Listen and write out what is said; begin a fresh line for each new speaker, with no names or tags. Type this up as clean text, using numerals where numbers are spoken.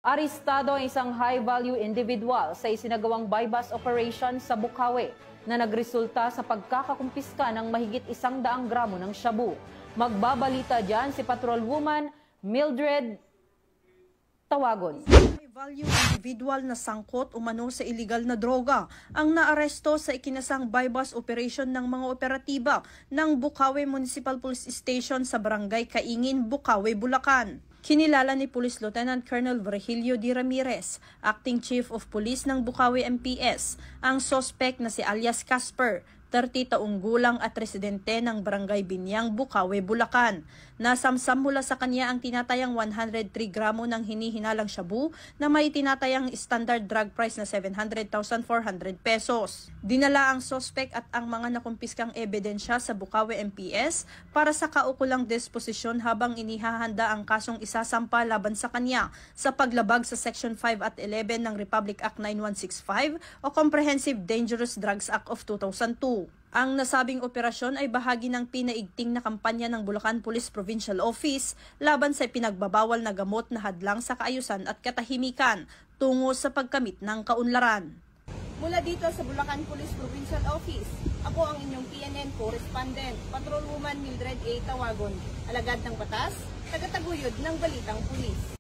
Arestado ang isang high-value individual sa isinagawang buy-bust operation sa Bukawi na nagresulta sa pagkakakumpiska ng mahigit 100 gramo ng shabu. Magbabalita dyan si Patrolwoman Mildred Tawagon.
High-value individual na sangkot umano sa iligal na droga ang naaresto sa ikinasang buy-bust operation ng mga operatiba ng Bukawi Municipal Police Station sa Barangay Kaingin, Bukawi, Bulacan. Kinilala ni Police Lieutenant Colonel Virgilio D. Ramirez, Acting Chief of Police ng Bukawi MPS, ang suspect na si alias Casper, 30 taong gulang at residente ng Barangay Binyang, Bukawi, Bulacan. Nasamsam mula sa kanya ang tinatayang 103 gramo ng hinihinalang shabu na may tinatayang standard drug price na 700,400 pesos. Dinala ang suspect at ang mga nakumpiskang ebidensya sa Bukawi MPS para sa kaukulang disposisyon habang inihahanda ang kasong isasampa laban sa kanya sa paglabag sa Section 5 at 11 ng Republic Act 9165 o Comprehensive Dangerous Drugs Act of 2002. Ang nasabing operasyon ay bahagi ng pinaigting na kampanya ng Bulacan Police Provincial Office laban sa pinagbabawal na gamot na hadlang sa kaayusan at katahimikan tungo sa pagkamit ng kaunlaran.
Mula dito sa Bulacan Police Provincial Office, ako ang inyong PNN correspondent, Patrolwoman Mildred A. Tawagon, alagad ng batas, tagataguyod ng balitang pulis.